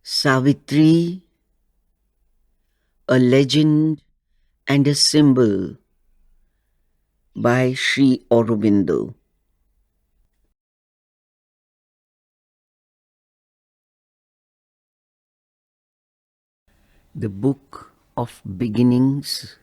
Savitri, a legend and a symbol by Sri Aurobindo. The Book of Beginnings.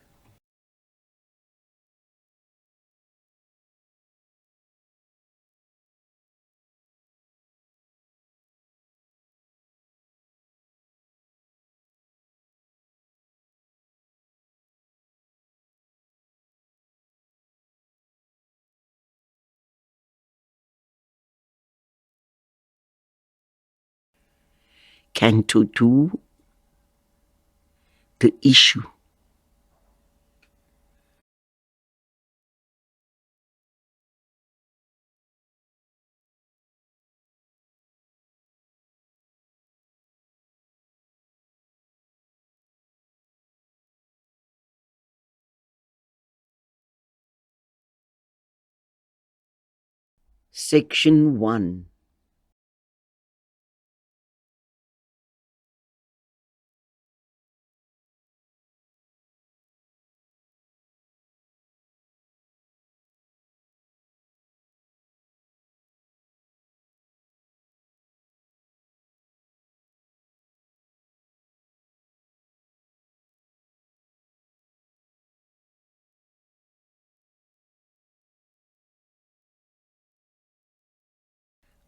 Canto 2, The Issue. Section 1.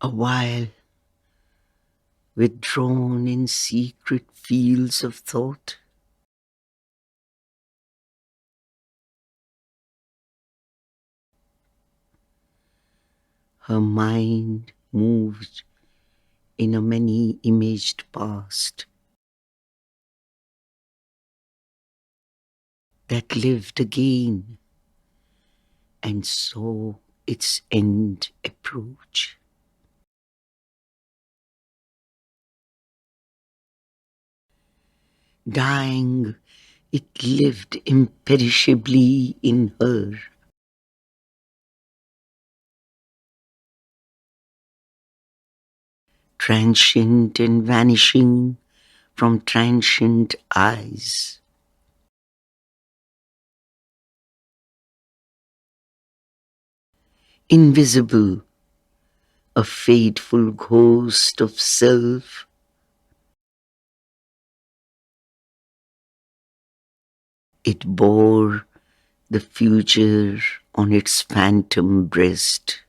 A while, withdrawn in secret fields of thought, her mind moved in a many-imaged past that lived again and saw its end approach. Dying, it lived imperishably in her. Transient and vanishing from transient eyes. Invisible, a fateful ghost of self. It bore the future on its phantom breast.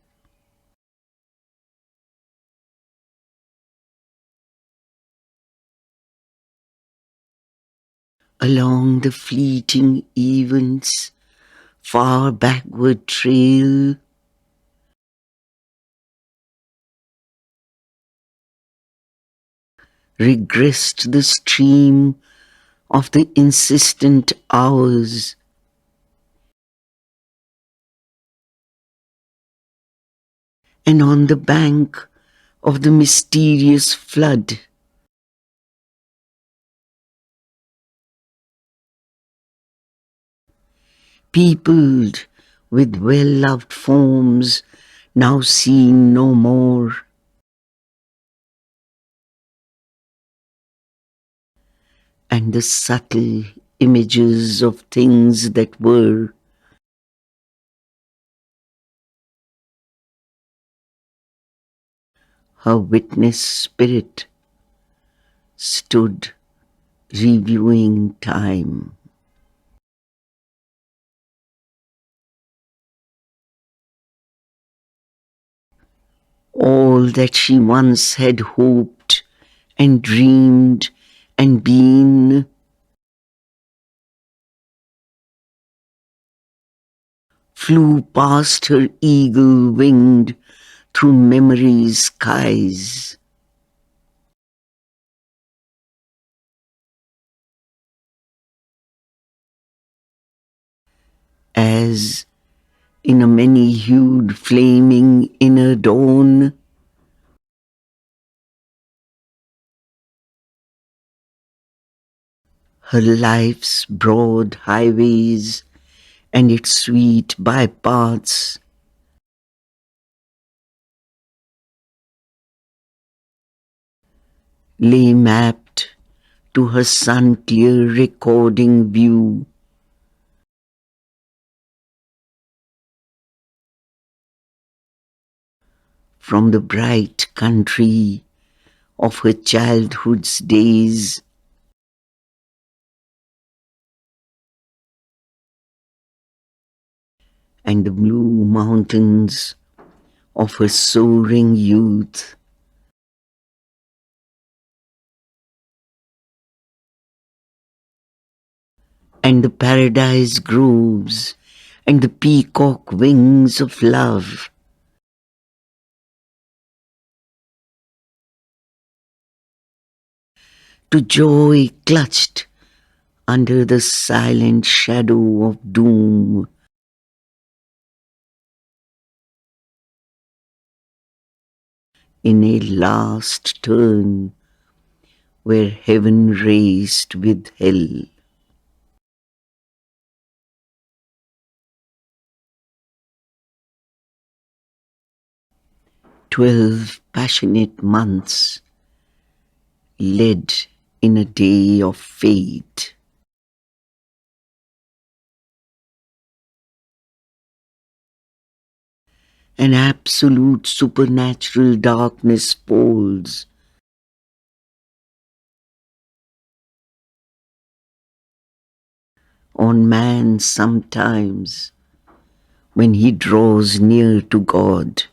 Along the fleeting events' far backward trail, regressed the stream of the insistent hours. And on the bank of the mysterious flood, peopled with well-loved forms now seen no more, and the subtle images of things that were, her witness spirit stood reviewing time. All that she once had hoped and dreamed and been flew past her eagle-winged through memory's skies. As in a many-hued flaming inner dawn, her life's broad highways and its sweet bypaths lay mapped to her sun-clear recording view. From the bright country of her childhood's days, and the blue mountains of her soaring youth, and the paradise groves, and the peacock wings of love, to joy clutched under the silent shadow of doom, in a last turn where heaven raced with hell. 12 passionate months led in a day of fate. An absolute supernatural darkness falls on man sometimes when he draws near to God.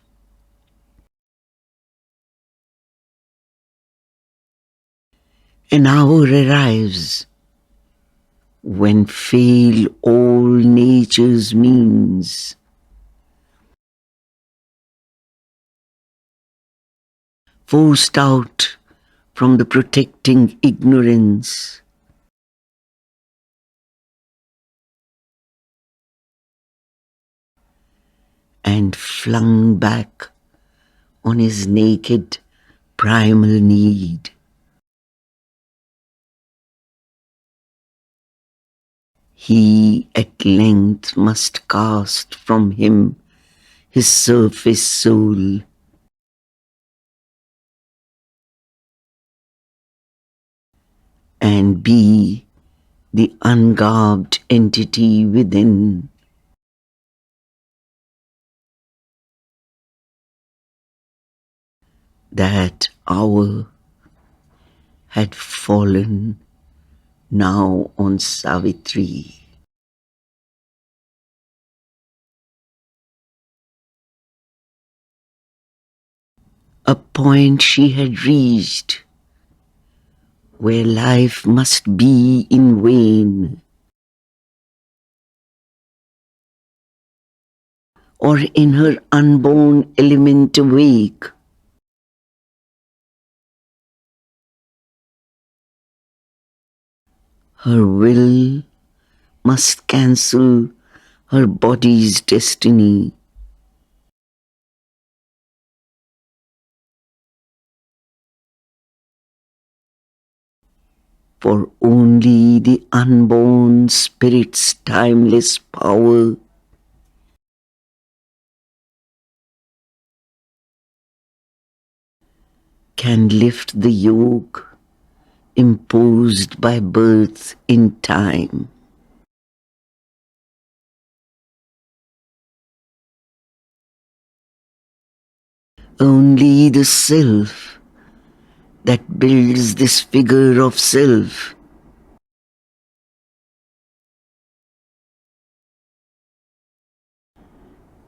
An hour arrives when fail all nature's means, forced out from the protecting ignorance, and flung back on his naked primal need. He at length must cast from him his surface soul, and be the ungarbed entity within. That hour had fallen now on Savitri. A point she had reached where life must be in vain, or in her unborn element awake. Her will must cancel her body's destiny, for only the unborn spirit's timeless power can lift the yoke imposed by birth in time. Only the self that builds this figure of self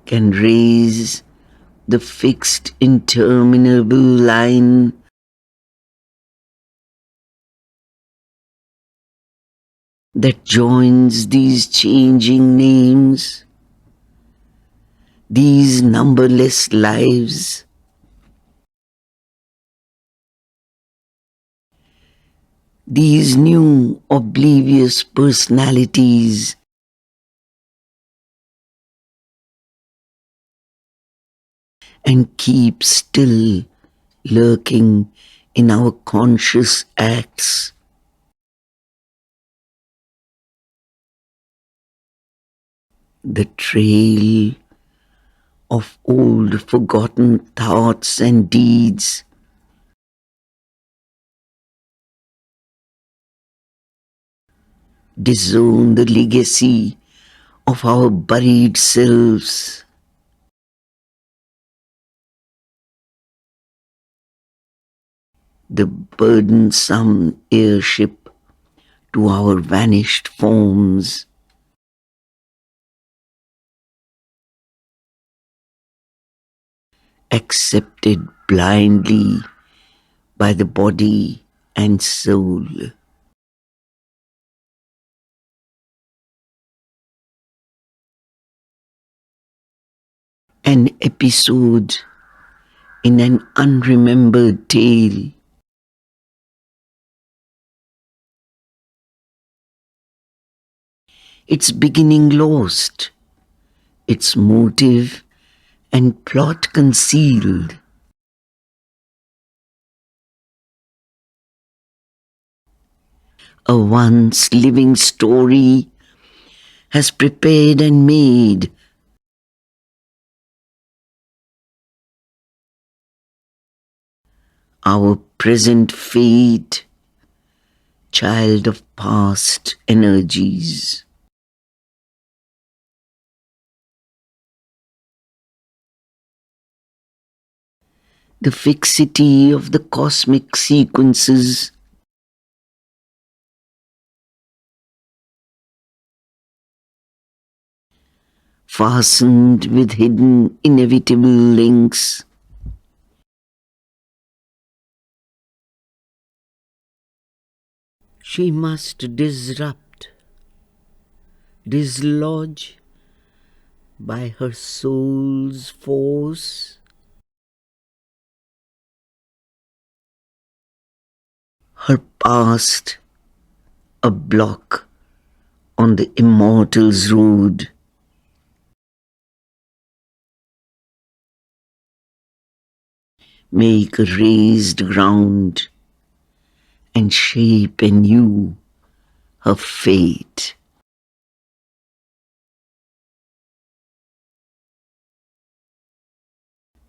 can raise the fixed interminable line that joins these changing names, these numberless lives, these new oblivious personalities, and keep still lurking in our conscious acts. The trail of old forgotten thoughts and deeds Disown the legacy of our buried selves. The burdensome airship to our vanished forms. Accepted blindly by the body and soul. An episode in an unremembered tale. Its beginning lost, its motive and plot concealed. A once living story has prepared and made our present fate, child of past energies. The fixity of the cosmic sequences, fastened with hidden inevitable links. She must disrupt, dislodge by her soul's force her past, a block on the Immortal's road. Make a raised ground and shape anew her fate.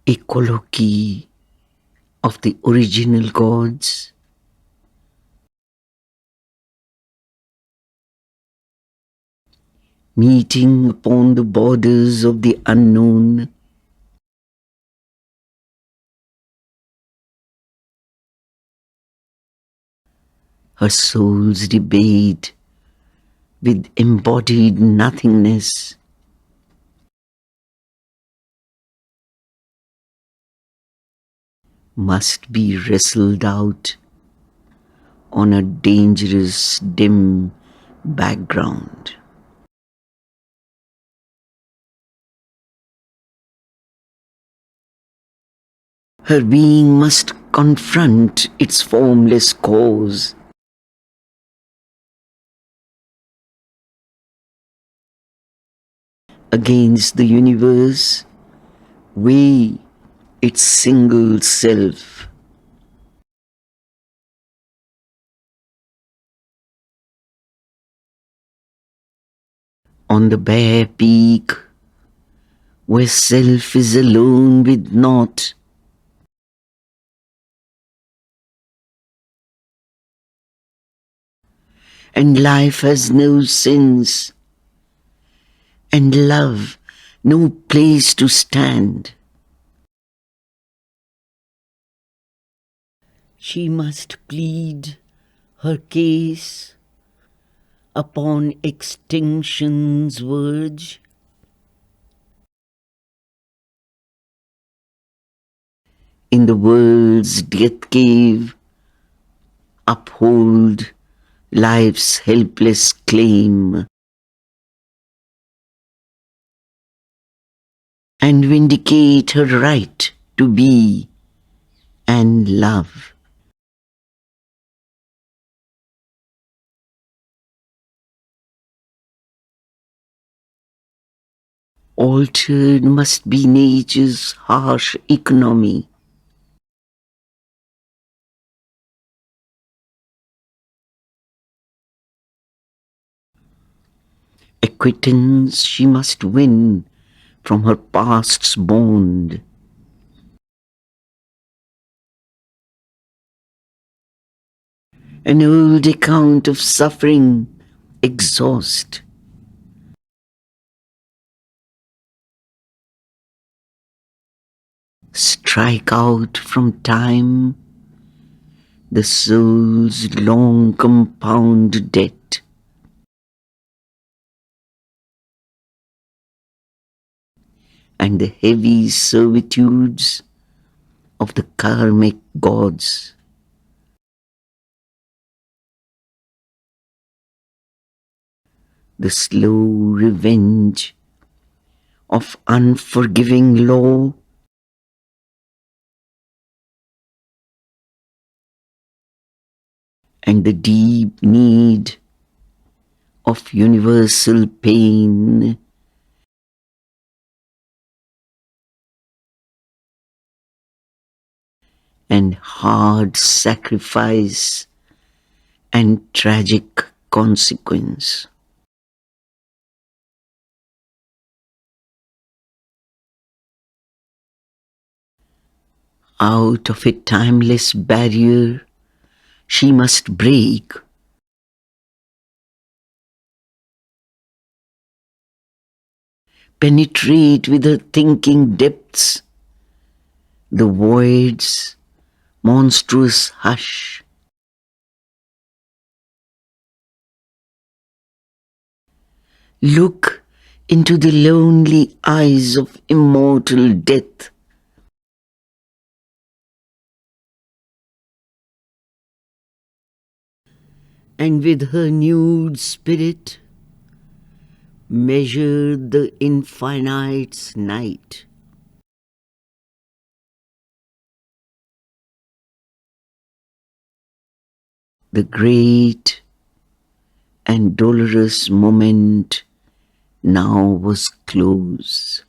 A colloquy of the original gods, meeting upon the borders of the unknown. Her soul's debate with embodied nothingness. Must be wrestled out on a dangerous, dim background. Her being must confront its formless cause. Against the universe, weigh its single self. On the bare peak, where self is alone with naught, and life has no sense, and love no place to stand. She must plead her case upon extinction's verge. In the world's death cave, uphold life's helpless claim, and vindicate her right to be and love. Altered must be nature's harsh economy. Acquittance she must win from her past's bond. An old account of suffering exhaust. Strike out from time the soul's long compound debt, and the heavy servitudes of the karmic gods. The slow revenge of unforgiving law, and the deep need of universal pain, and hard sacrifice and tragic consequence. Out of a timeless barrier she must break, penetrate with her thinking depths the void's monstrous hush, look into the lonely eyes of immortal death, and with her nude spirit measure the infinite's night. The great and dolorous moment now was close.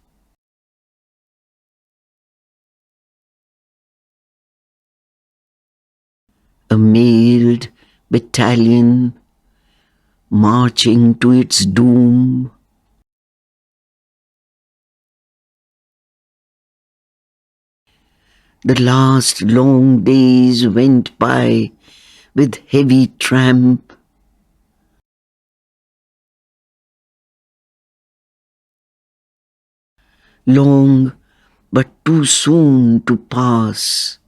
A mailed battalion marching to its doom, the last long days went by with heavy tramp, long but too soon to pass,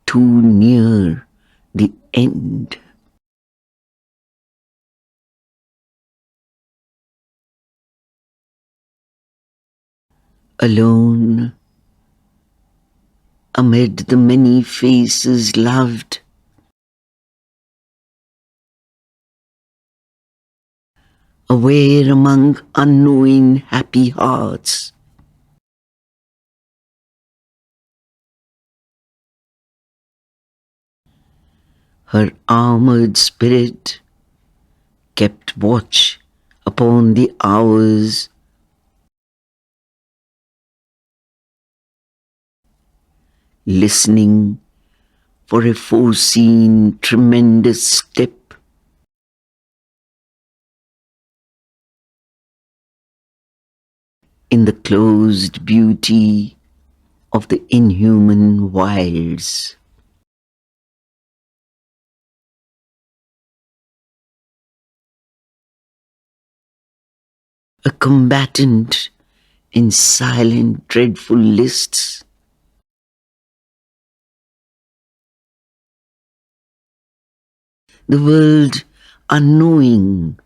too near the end. Alone, amid the many faces loved, aware among unknowing happy hearts, her armored spirit kept watch upon the hours, listening for a foreseen tremendous step in the closed beauty of the inhuman wilds. A combatant in silent, dreadful lists, the world unknowing,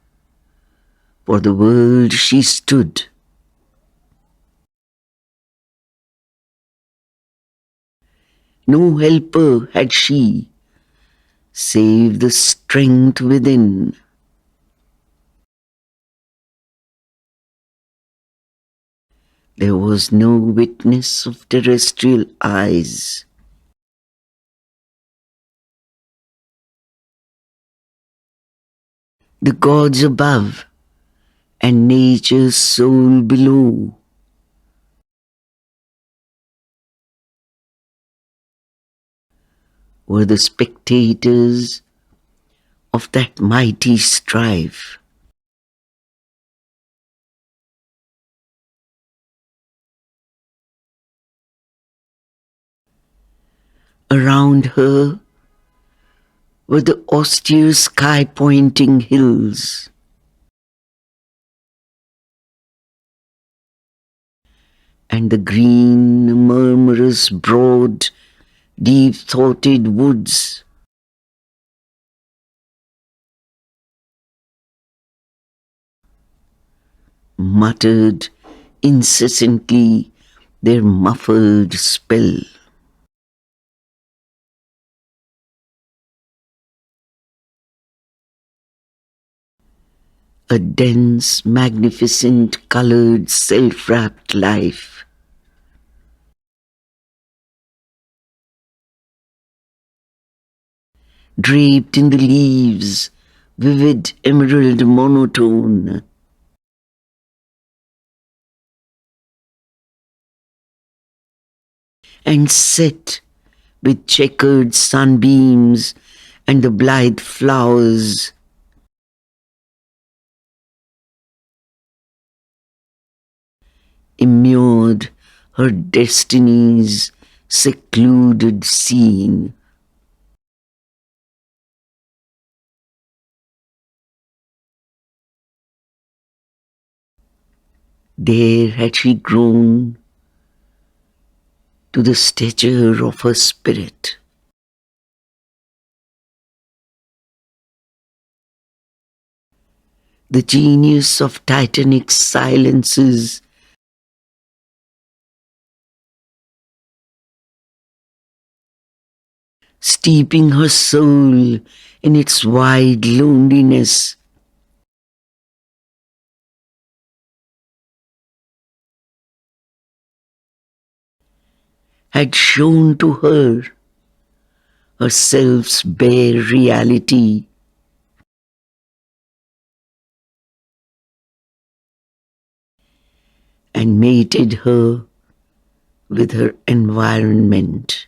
for the world she stood. No helper had she, save the strength within. There was no witness of terrestrial eyes. The gods above and nature's soul below. Were the spectators of that mighty strife. Around her were the austere sky-pointing hills, and the green, murmurous, broad, deep-thoughted woods, muttered incessantly their muffled spell. A dense, magnificent, colored, self-wrapped life, draped in the leaves, vivid emerald monotone, and set with checkered sunbeams and the blithe flowers, immured her destiny's secluded scene. There had she grown to the stature of her spirit, the genius of titanic silences, steeping her soul in its wide loneliness, had shown to her herself's bare reality, and mated her with her environment.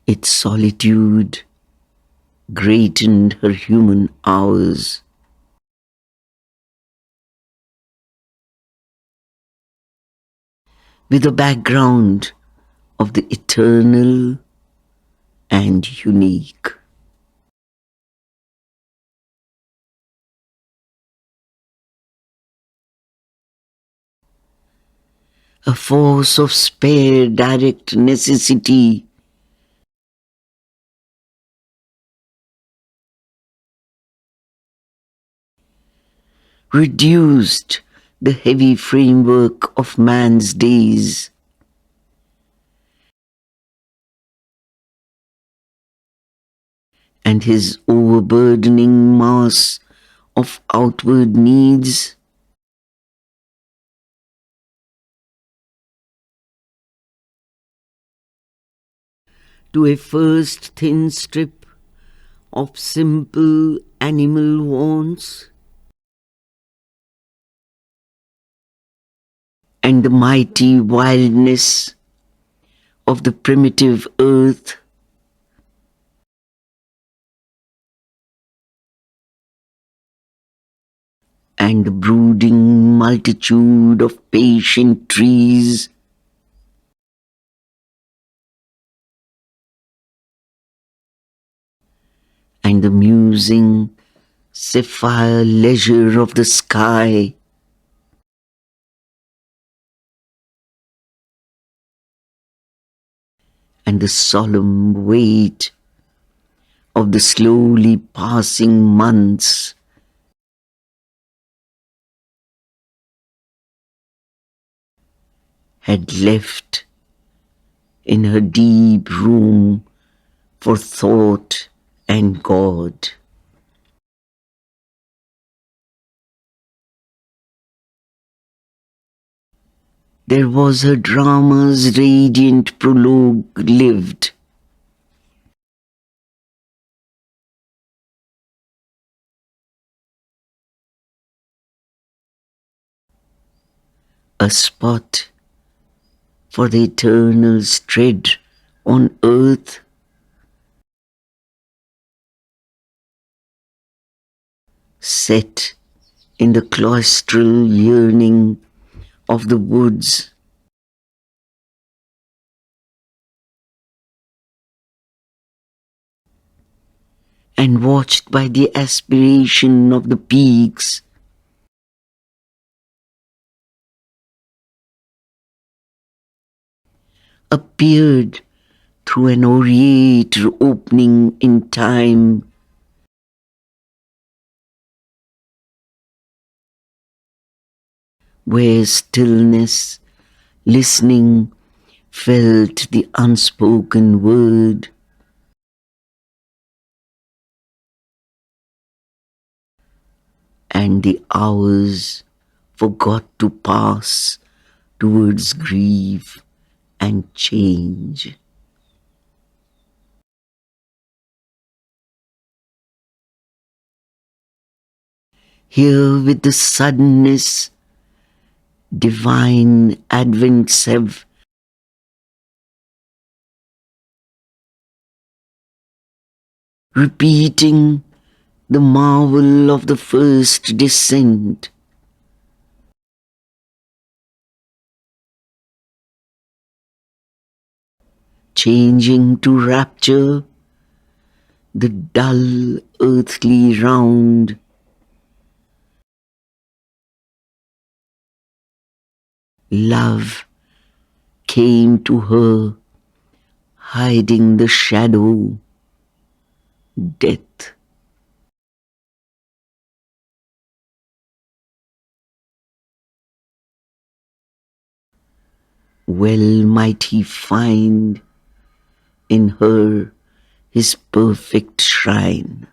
Its solitude greatened her human hours, with a background of the eternal and unique. A force of spare direct necessity, reduced the heavy framework of man's days, and his overburdening mass of outward needs, to a first thin strip of simple animal wants, and the mighty wildness of the primitive earth, and the brooding multitude of patient trees, and the musing sapphire leisure of the sky, and the solemn weight of the slowly passing months, had left in her deep room for thought and God. There was her drama's radiant prologue lived, a spot for the eternal's tread on earth, set in the cloistral yearning of the woods, and watched by the aspiration of the peaks, appeared through an aureate opening in time, where stillness, listening, felt the unspoken word, and the hours forgot to pass towards grief and change. Here, with the suddenness, divine advents have repeating the marvel of the first descent, changing to rapture the dull earthly round. Love came to her, hiding the shadow, death. Well might he find in her his perfect shrine.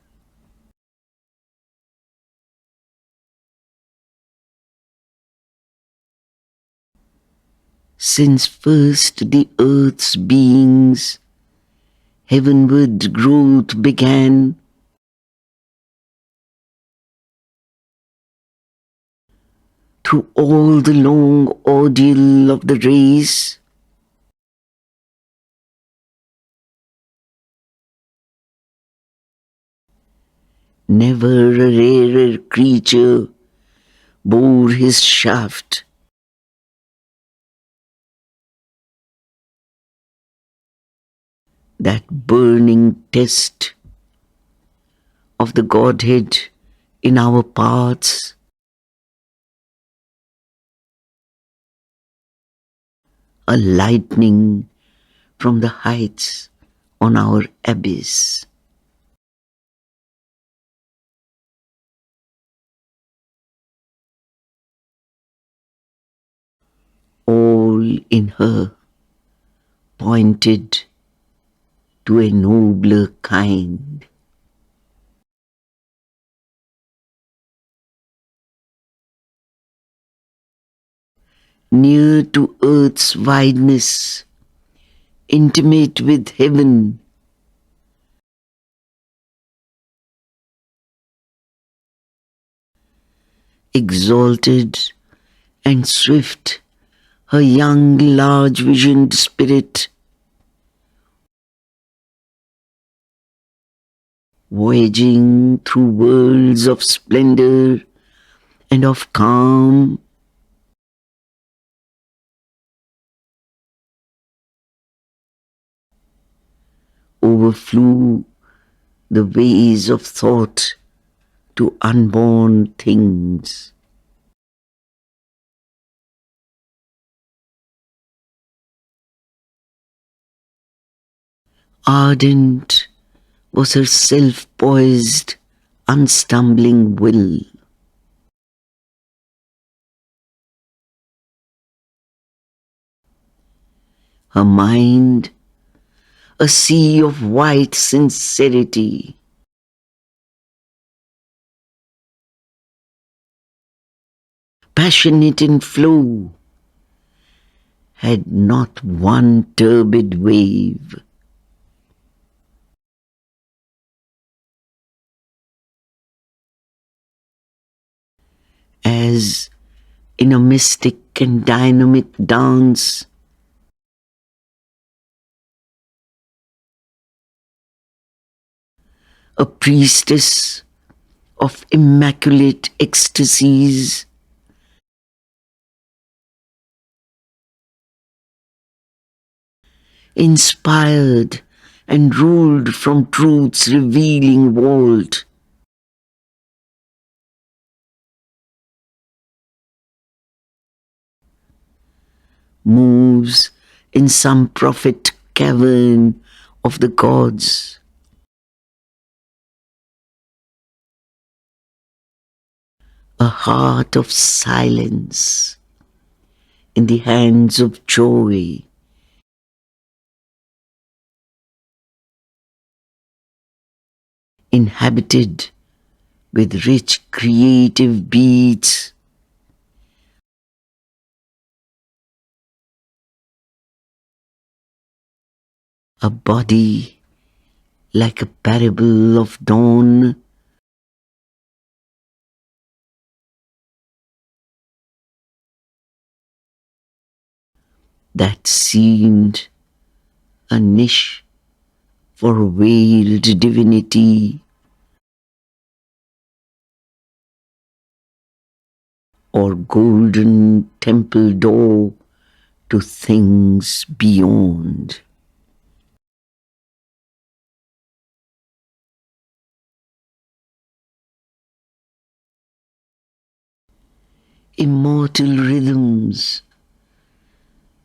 Since first the earth's beings heavenward growth began, through all the long ordeal of the race, never a rarer creature bore his shaft. That burning test of the Godhead in our paths, a lightning from the heights on our abyss. All in her pointed to a nobler kind. Near to earth's wideness, intimate with heaven, exalted and swift, her young, large-visioned spirit, voyaging through worlds of splendor and of calm, overflew the ways of thought to unborn things. Ardent was her self-poised, unstumbling will. Her mind, a sea of white sincerity, passionate in flow, had not one turbid wave. As in a mystic and dynamic dance, a priestess of immaculate ecstasies, inspired and ruled from truth's revealing vault. Moves in some prophet cavern of the gods. A heart of silence in the hands of joy, inhabited with rich creative beats, a body like a parable of dawn, that seemed a niche for a veiled divinity, or golden temple door to things beyond. Immortal rhythms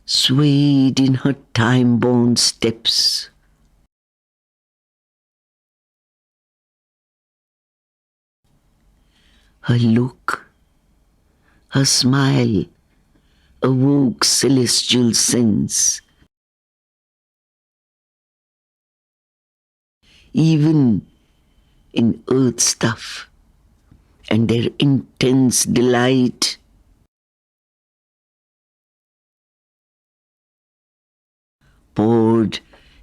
swayed in her time-born steps, her look, her smile awoke celestial sense. Even in earth stuff and their intense delight, poured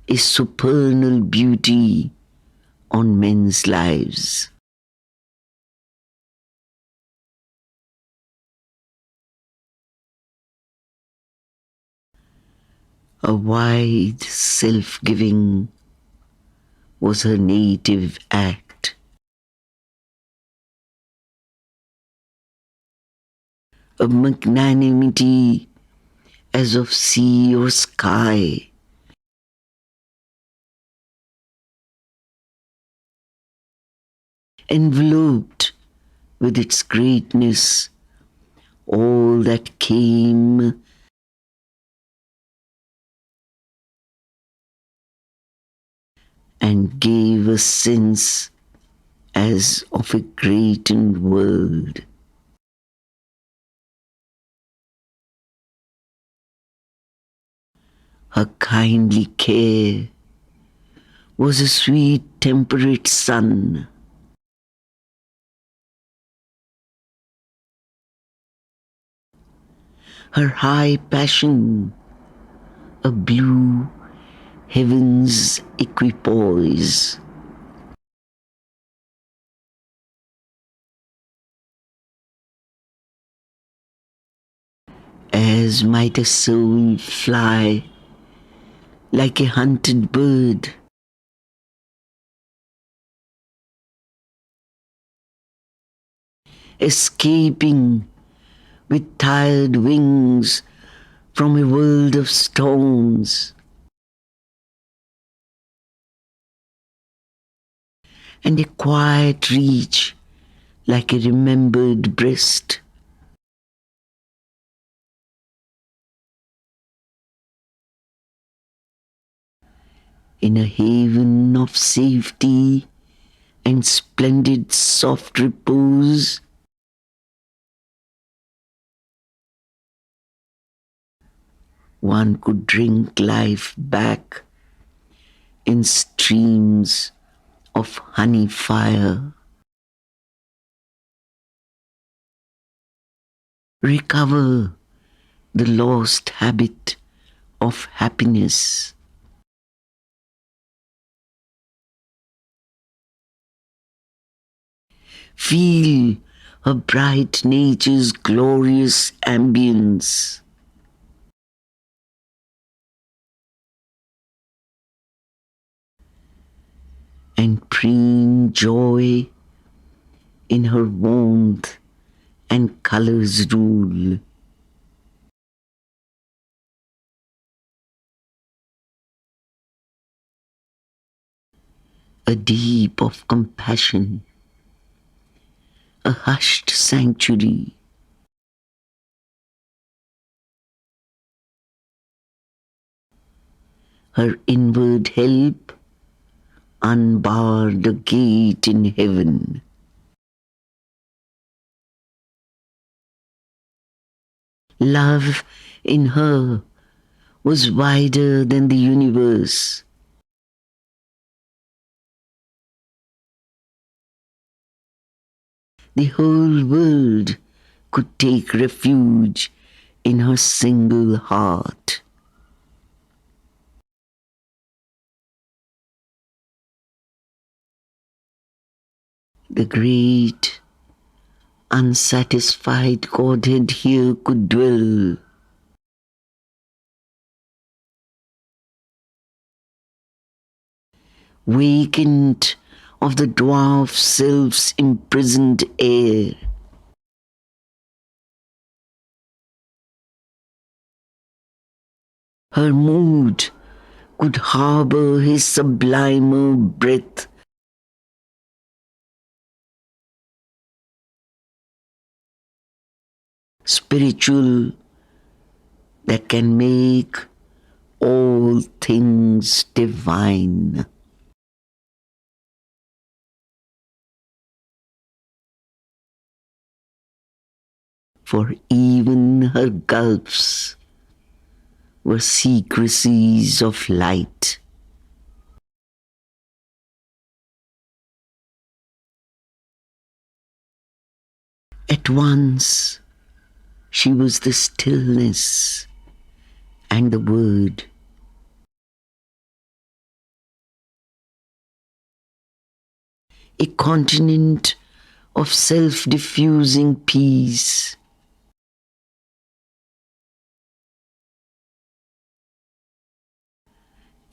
a supernal beauty on men's lives. A wide self-giving was her native act, a magnanimity as of sea or sky, enveloped with its greatness all that came and gave a sense as of a greatened world. Her kindly care was a sweet temperate sun, her high passion a blue heaven's equipoise. As might a soul fly like a hunted bird, escaping with tired wings from a world of storms, and a quiet reach like a remembered breast. In a haven of safety and splendid soft repose, one could drink life back in streams of honey fire, recover the lost habit of happiness, feel her bright nature's glorious ambience, and preen joy in her warmth and colors rule. a deep of compassion, a hushed sanctuary. Her inward help unbarred a gate in heaven. Love in her was wider than the universe. The whole world could take refuge in her single heart. The great, unsatisfied Godhead here could dwell. Vacant of the dwarf selves imprisoned air. Her mood could harbor his sublimer breath. Spiritual that can make all things divine. For even her gulps were secrecies of light. At once she was the stillness and the word. A continent of self-diffusing peace.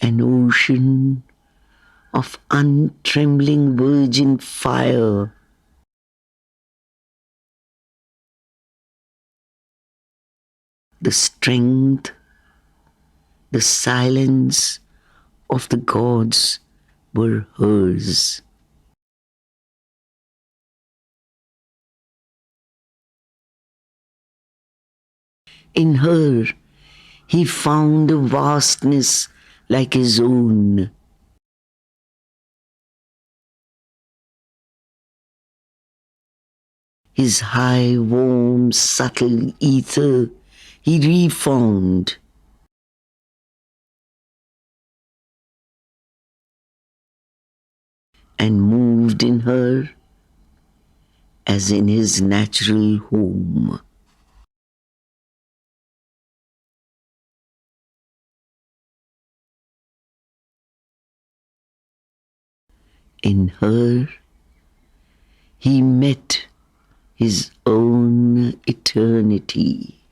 An ocean of untrembling virgin fire. The strength, the silence of the gods were hers. In her, he found a vastness like his own. His high, warm, subtle ether he refound. And moved in her as in his natural home. In her, he met his own eternity.